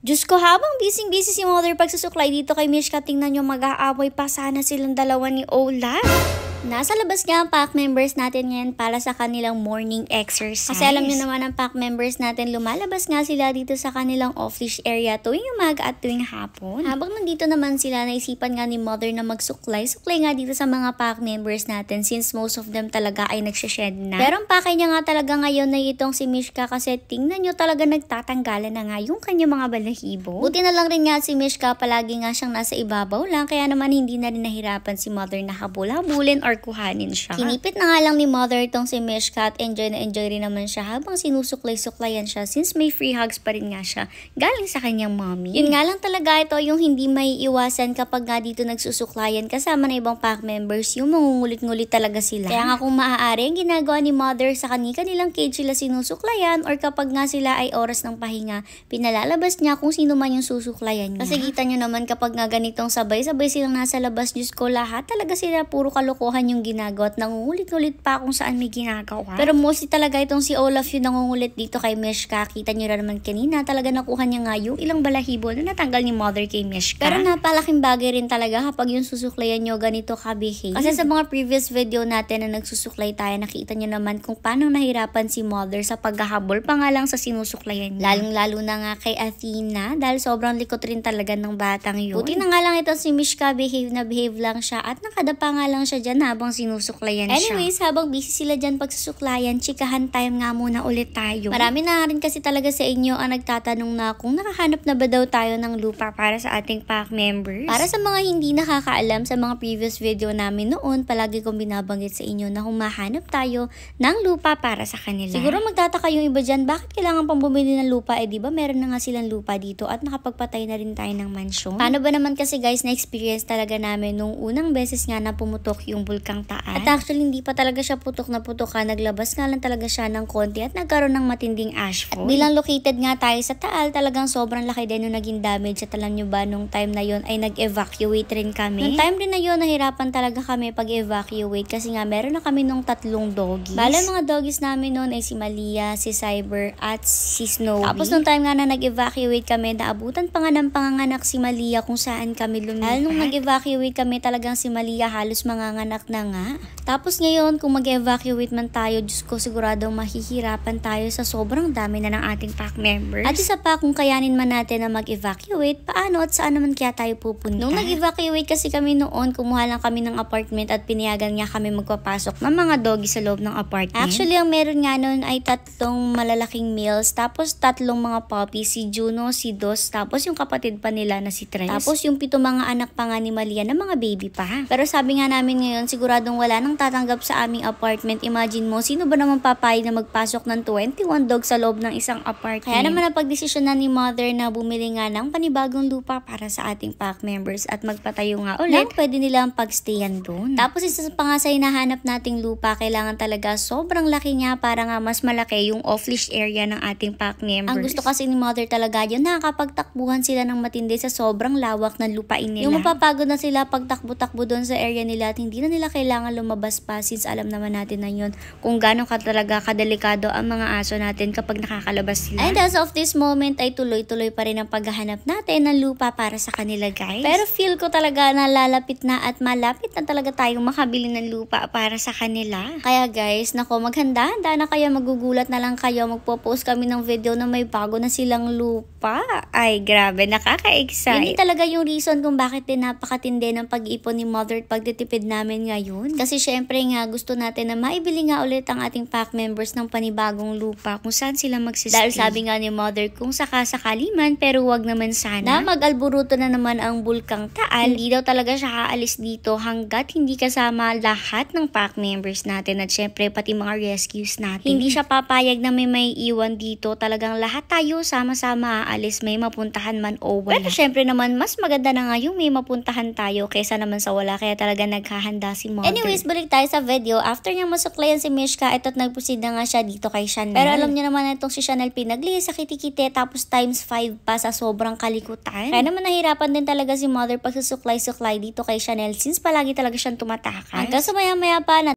Diyos ko, habang busy-busy si Mother pagsusuklay dito kay Mishka, tingnan nyo, mag-aaway pa sana silang dalawa ni Olaf. Nasa labas nga ang pack members natin ngayon para sa kanilang morning exercise. Kasi alam nyo naman ang pack members natin, lumalabas nga sila dito sa kanilang office area tuwing umaga at tuwing hapon. Habang nandito naman sila, naisipan nga ni Mother na magsuklay-suklay nga dito sa mga pack members natin since most of them talaga ay nagsished na. Pero ang pakay niya nga talaga ngayon na itong si Mishka kasi tingnan nyo talaga nagtatanggalan na nga yung kanyang mga balahibo. Buti na lang rin nga si Mishka, palagi nga siyang nasa ibabaw lang kaya naman hindi na rin nahirapan si Mother na habol-habulin or kuhanin siya. Kinipit na nga lang ni Mother itong si Mishka at enjoy na enjoy rin naman siya habang sinusuklay-suklayan siya since may free hugs pa rin nga siya galing sa kanyang mommy. Yun nga lang talaga ito yung hindi may iwasan kapag nga dito nagsusuklayan kasama na ibang pack members, yung mangungulit-ngulit talaga sila. Kaya nga kung maaari, ang ginagawa ni Mother sa kanilang cage sila sinusuklayan or kapag nga sila ay oras ng pahinga, pinalalabas niya kung sino man yung susuklayan niya. Kasi kita nyo naman kapag nga ganitong sabay-sabay silang nasa labas, Diyos ko, lahat talaga sila puro kalokohan yung ginagawa at nangungulit-ngulit pa kung saan may ginagawa. Pero mostly talaga itong si Olaf yung nangungulit dito kay Mishka. Kita nyo na naman kanina, talaga nakuha niya nga yung ilang balahibo na natanggal ni Mother kay Mishka. Pero napalaking bagay rin talaga kapag yung susuklayan nyo ganito ka-behave. Kasi sa mga previous video natin na nagsusuklay tayo, nakita nyo naman kung paano nahirapan si Mother sa paghahabol pa nga lang sa sinusuklayan niya. Lalong-lalo na nga kay Athena dahil sobrang likot rin talaga ng batang yun. Buti na nga lang ito si Mishka, behave na behave lang siya at nakadapa nga lang siya dyan habang sinusuklayan siya. Anyways, habang busy sila dyan pagsusuklayan, chikahan time nga muna ulit tayo. Marami na rin kasi talaga sa inyo ang nagtatanong na kung nakahanap na ba daw tayo ng lupa para sa ating pack members. Para sa mga hindi nakakaalam sa mga previous video namin noon, palagi kong binabanggit sa inyo na humahanap tayo ng lupa para sa kanila. Siguro magtataka yung iba dyan, bakit kailangan pang bumili ng lupa? Eh diba meron na nga silang lupa dito at nakapagpatay na rin tayo ng mansyon? Paano ba naman kasi guys, na-experience talaga namin nung unang beses nga na pumutok yung Bulkang Taal. At actually hindi pa talaga siya putok na putok ka, naglabas nga lang talaga siya ng konti at nagkaroon ng matinding ashfall. At bilang located nga tayo sa Taal, talagang sobrang laki din yung naging damage. At alam nyo ba, nung time na yon ay nag-evacuate rin kami. Nung time rin na yon, nahirapan talaga kami pag-evacuate kasi nga meron na kami nung 3 doggies. Bale, mga doggies namin noon ay si Malia, si Cyber at si Snowy. Tapos nung time nga na nag-evacuate kami, naabutan pa nga ng panganganak si Malia kung saan kami lumipat. Dahil nung nag-evacuate kami, talagang si Malia halos manganganak na nga. Tapos ngayon, kung mag-evacuate man tayo, Diyos ko, siguradong mahihirapan tayo sa sobrang dami na ng ating pack members. At isa pa, kung kayanin man natin na mag-evacuate, paano at saan naman kaya tayo pupunta? Nung nag-evacuate kasi kami noon, kumuha lang kami ng apartment at pinayagan nga kami magpapasok ng mga doggy sa loob ng apartment. Actually, ang meron nga noon ay 3 malalaking males, tapos 3 mga puppies, si Juno, si Dos, tapos yung kapatid pa nila na si Tres. Tapos yung 7 mga anak pa nga ni Malia na mga baby pa. Pero sabi nga namin ngayon, siguradong wala nang tatanggap sa aming apartment. Imagine mo, sino ba naman papayag na magpasok ng 21 dogs sa loob ng isang apartment? Kaya naman napagdesisyon na ni Mother na bumili nga ng panibagong lupa para sa ating pack members at magpatayo nga ulit. Pwede nilang pagstayan doon. Tapos isa pa nga sa hinahanap nating lupa, kailangan talaga sobrang laki niya para nga mas malaki yung off-leash area ng ating pack members. Ang gusto kasi ni Mother talaga yun, nakakapagtakbuhan sila ng matindi sa sobrang lawak ng lupain nila. Yung mapapagod na sila pagtakbo-takbo doon sa area nila at hindi na nila kailangan lumabas pa since alam naman natin na yun kung gaano ka talaga kadelikado ang mga aso natin kapag nakakalabas sila. And as of this moment ay tuloy-tuloy pa rin ang paghahanap natin ng lupa para sa kanila guys. Pero feel ko talaga na lalapit na at malapit na talaga tayong makabili ng lupa para sa kanila. Kaya guys, nako, maghanda-handa na kayo, magugulat na lang kayo, magpo-post kami ng video na may bago na silang lupa. Ay grabe, nakaka-excite. Hindi talaga yung reason kung bakit din napakatindi ng pag-iipon ni Mother at pagtitipid namin ngayon. Kasi syempre nga gusto natin na maibili nga ulit ang ating pack members ng panibagong lupa kung saan sila magsistay. Dahil sabi nga ni Mother, kung sakasakali man pero wag naman sana na mag-alburuto na naman ang Bulkang Taal, hindi daw talaga siya aalis dito hanggat hindi kasama lahat ng pack members natin at syempre pati mga rescues natin. Hindi siya papayag na may iwan dito. Talagang lahat tayo sama-sama aalis, may mapuntahan man o wala. Pero syempre naman mas maganda na nga yung may mapuntahan tayo kaysa naman sa wala, kaya talaga naghahanda si Mother. Anyways, balik tayo sa video. After niya masuklayan si Mishka, ito't nagproceed na nga siya dito kay Chanel. Pero alam niyo naman itong si Chanel pinaglihis sa kitikite tapos times 5 pa sa sobrang kalikutan. Kaya naman nahirapan din talaga si Mother pagsusuklay-suklay dito kay Chanel since palagi talaga siyang tumatakas. Hanggang sa maya-maya pa